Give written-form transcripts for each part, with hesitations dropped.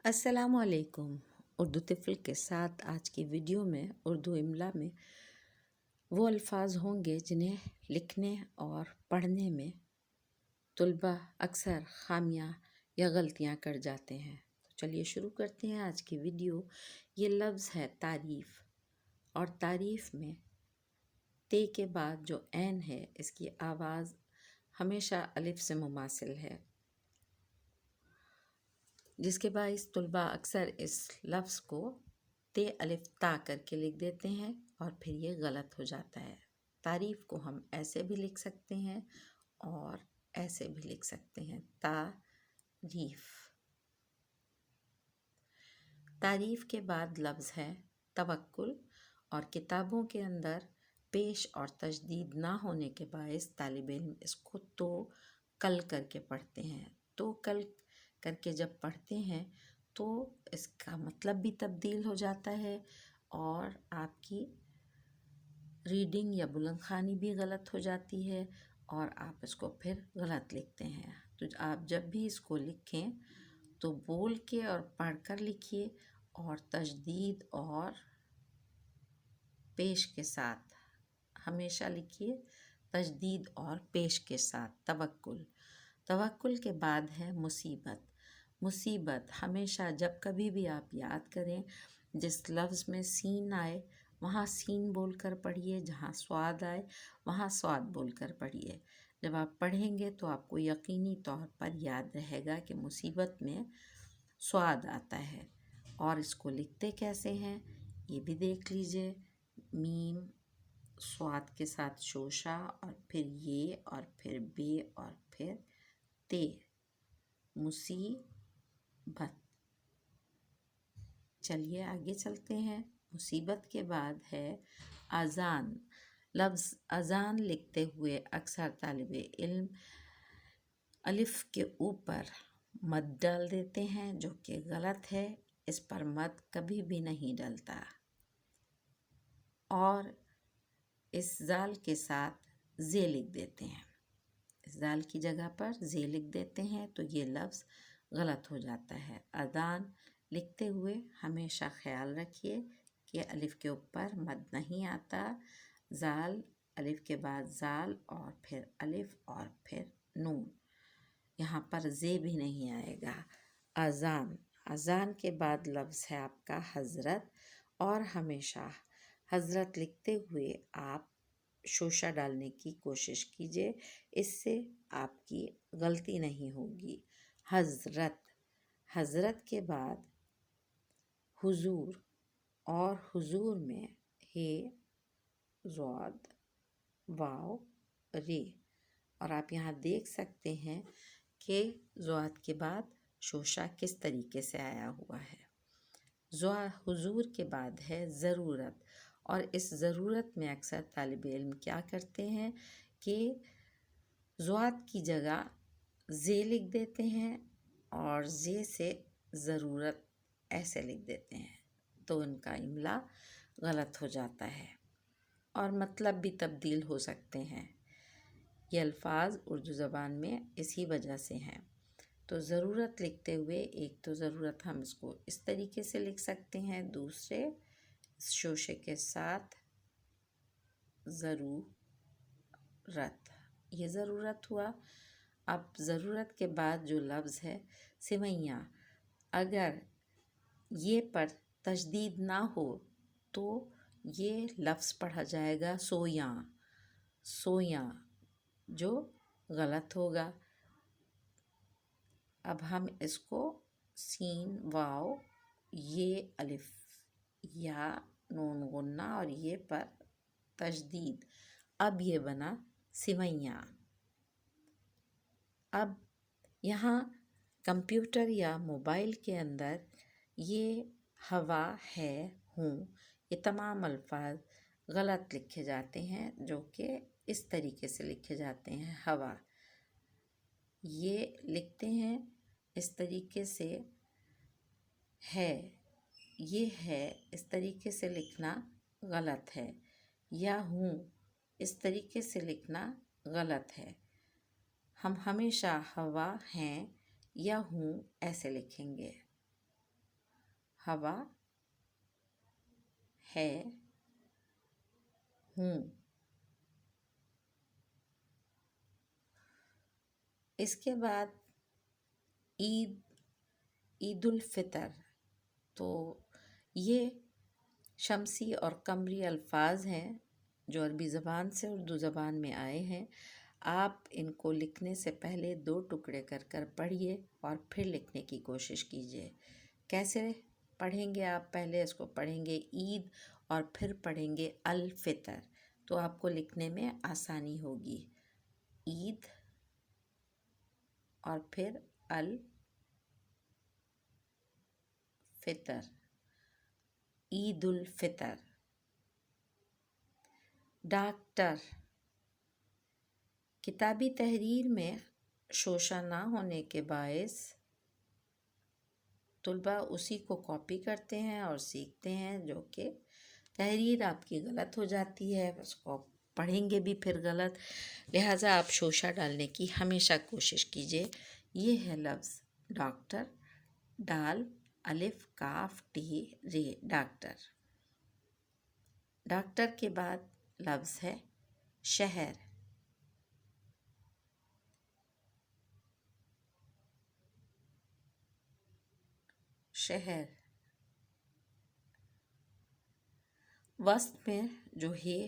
السلام علیکم۔ اردو طفل کے ساتھ آج کی ویڈیو میں اردو املا میں وہ الفاظ ہوں گے جنہیں لکھنے اور پڑھنے میں طلبہ اکثر خامیاں یا غلطیاں کر جاتے ہیں۔ تو چلیے شروع کرتے ہیں آج کی ویڈیو۔ یہ لفظ ہے تعریف، اور تعریف میں تے کے بعد جو عین ہے اس کی آواز ہمیشہ الف سے مماثل ہے، جس کے باعث طلباء اکثر اس لفظ کو تے الف تا کر کے لکھ دیتے ہیں اور پھر یہ غلط ہو جاتا ہے۔ تعریف کو ہم ایسے بھی لکھ سکتے ہیں اور ایسے بھی لکھ سکتے ہیں، تعریف۔ تعریف کے بعد لفظ ہے توکل، اور کتابوں کے اندر پیش اور تشدید نہ ہونے کے باعث طالب علم اس کو تو کل کر کے پڑھتے ہیں۔ تو کل کر کے جب پڑھتے ہیں تو اس کا مطلب بھی تبدیل ہو جاتا ہے اور آپ کی ریڈنگ یا بلند خوانی بھی غلط ہو جاتی ہے اور آپ اس کو پھر غلط لکھتے ہیں۔ تو آپ جب بھی اس کو لکھیں تو بول کے اور پڑھ کر لکھیے، اور تشدید اور پیش کے ساتھ ہمیشہ لکھیے، تشدید اور پیش کے ساتھ۔ توکل، توکل کے بعد ہے مصیبت۔ مصیبت ہمیشہ جب کبھی بھی آپ یاد کریں جس لفظ میں سین آئے وہاں سین بول کر پڑھیے، جہاں صاد آئے وہاں صاد بول کر پڑھیے۔ جب آپ پڑھیں گے تو آپ کو یقینی طور پر یاد رہے گا کہ مصیبت میں صاد آتا ہے۔ اور اس کو لکھتے کیسے ہیں یہ بھی دیکھ لیجئے۔ میم صاد کے ساتھ شوشا اور پھر یہ اور پھر بے اور پھر تے، مصیبت۔ چلیے آگے چلتے ہیں۔ مصیبت کے بعد ہے اذان۔ لفظ اذان لکھتے ہوئے اکثر طالب علم الف کے اوپر مد ڈال دیتے ہیں، جو کہ غلط ہے۔ اس پر مد کبھی بھی نہیں ڈلتا، اور اس زال کے ساتھ زے لکھ دیتے ہیں۔ اس زال کی جگہ پر زے لکھ دیتے ہیں تو یہ لفظ غلط ہو جاتا ہے۔ اذان لکھتے ہوئے ہمیشہ خیال رکھیے کہ الف کے اوپر مد نہیں آتا۔ زال، الف کے بعد زال اور پھر الف اور پھر نون، یہاں پر زے بھی نہیں آئے گا۔ اذان، اذان کے بعد لفظ ہے آپ کا حضرت، اور ہمیشہ حضرت لکھتے ہوئے آپ شوشہ ڈالنے کی کوشش کیجیے، اس سے آپ کی غلطی نہیں ہوگی۔ حضرت، حضرت کے بعد حضور، اور حضور میں ہے ضاد واو رے، اور آپ یہاں دیکھ سکتے ہیں کہ ضاد کے بعد شوشہ کس طریقے سے آیا ہوا ہے۔ حضور کے بعد ہے ضرورت، اور اس ضرورت میں اکثر طالب علم کیا کرتے ہیں کہ ضاد کی جگہ زے لکھ دیتے ہیں اور زے سے ضرورت ایسے لکھ دیتے ہیں، تو ان کا املا غلط ہو جاتا ہے اور مطلب بھی تبدیل ہو سکتے ہیں۔ یہ الفاظ اردو زبان میں اسی وجہ سے ہیں۔ تو ضرورت لکھتے ہوئے ایک تو ضرورت ہم اس کو اس طریقے سے لکھ سکتے ہیں، دوسرے شوشے کے ساتھ ضرورت، یہ ضرورت ہوا۔ اب ضرورت کے بعد جو لفظ ہے سوئیاں، اگر یہ پر تشدید نہ ہو تو یہ لفظ پڑھا جائے گا سویاں، سویاں، جو غلط ہوگا۔ اب ہم اس کو سین واو یہ الف یا نون غنہ اور یہ پر تشدید، اب یہ بنا سویاں۔ اب یہاں کمپیوٹر یا موبائل کے اندر یہ ہوا ہے ہوں، یہ تمام الفاظ غلط لکھے جاتے ہیں، جو کہ اس طریقے سے لکھے جاتے ہیں ہوا، یہ لکھتے ہیں اس طریقے سے ہے، یہ ہے اس طریقے سے لکھنا غلط ہے، یا ہوں اس طریقے سے لکھنا غلط ہے۔ ہم ہمیشہ ہوا ہیں یا ہوں ایسے لکھیں گے۔ ہوا ہے ہوں. اس کے بعد عید الفطر. تو یہ شمسی اور قمری الفاظ ہیں جو عربی زبان سے اردو زبان میں آئے ہیں. آپ ان کو لکھنے سے پہلے 2 ٹکڑے کر کر پڑھیے اور پھر لکھنے کی کوشش کیجیے. کیسے پڑھیں گے آپ؟ پہلے اس کو پڑھیں گے عید اور پھر پڑھیں گے الفطر، تو آپ کو لکھنے میں آسانی ہوگی. عید اور پھر الفطر، عید الفطر. ڈاکٹر. کتابی تحریر میں شوشہ نہ ہونے کے باعث طلباء اسی کو کاپی کرتے ہیں اور سیکھتے ہیں، جو کہ تحریر آپ کی غلط ہو جاتی ہے، اس کو پڑھیں گے بھی پھر غلط. لہٰذا آپ شوشہ ڈالنے کی ہمیشہ کوشش کیجیے. یہ ہے لفظ ڈاکٹر، ڈال الف کاف ٹی رے، ڈاکٹر. ڈاکٹر کے بعد لفظ ہے شہر. شہر وسط میں جو ہے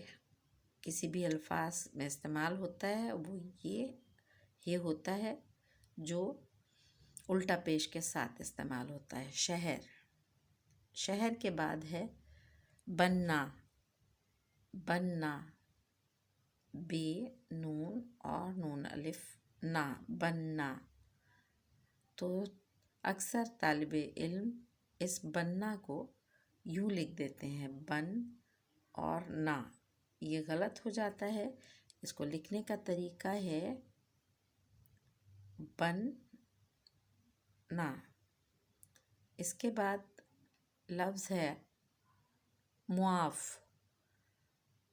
کسی بھی الفاظ میں استعمال ہوتا ہے وہ یہ ہوتا ہے جو الٹا پیش کے ساتھ استعمال ہوتا ہے. شہر. شہر کے بعد ہے بننا. بننا، بے نون اور نون الف نا، بننا. تو اکثر طالب علم اس بننا کو یوں لکھ دیتے ہیں بن اور نا، یہ غلط ہو جاتا ہے. اس کو لکھنے کا طریقہ ہے بن نا. اس کے بعد لفظ ہے معاف.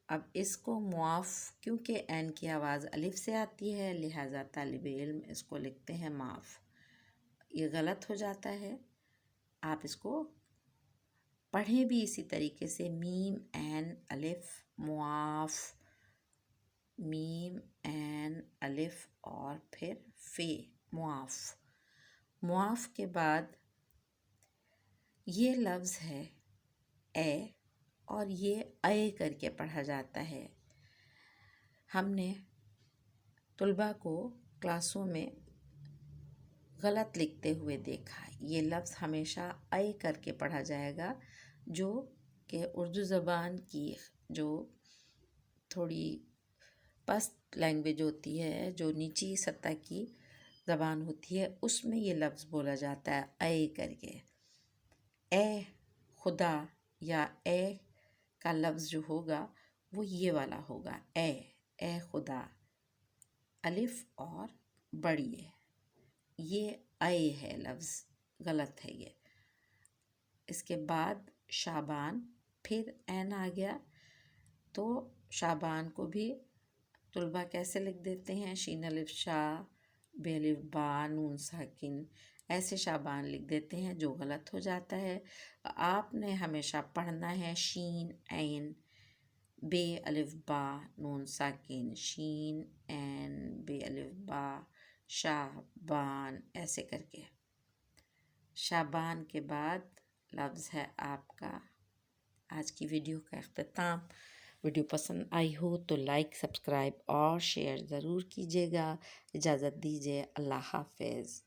اب اس کو معاف، کیونکہ عین کی آواز الف سے آتی ہے لہٰذا طالب علم اس کو لکھتے ہیں معاف. یہ غلط ہو جاتا ہے. آپ اس کو پڑھیں بھی اسی طریقے سے میم عین الف معاف، میم عین الف اور پھر فے، معاف. معاف کے بعد یہ لفظ ہے اے، اور یہ اے کر کے پڑھا جاتا ہے. ہم نے طلباء کو کلاسوں میں غلط لکھتے ہوئے دیکھا. یہ لفظ ہمیشہ اے کر کے پڑھا جائے گا، جو کہ اردو زبان کی جو تھوڑی پست لینگویج ہوتی ہے، جو نیچی سطح کی زبان ہوتی ہے، اس میں یہ لفظ بولا جاتا ہے اے کر کے. اے خدا یا اے کا لفظ جو ہوگا وہ یہ والا ہوگا، اے خدا، الف اور بڑی ہے. یہ اے ہے لفظ، غلط ہے یہ. اس کے بعد شعبان، پھر عین آ گیا. تو شعبان کو بھی طلباء کیسے لکھ دیتے ہیں؟ شین الف شا، بے الف با، نون ساکن، ایسے شعبان لکھ دیتے ہیں، جو غلط ہو جاتا ہے. آپ نے ہمیشہ پڑھنا ہے شین عین بے الف با نون ساکن، شین عین بے الف با شعبان، ایسے کر کے. شعبان کے بعد لفظ ہے آپ کا آج کی ویڈیو کا اختتام. ویڈیو پسند آئی ہو تو لائک، سبسکرائب اور شیئر ضرور کیجیے گا. اجازت دیجیے. اللہ حافظ.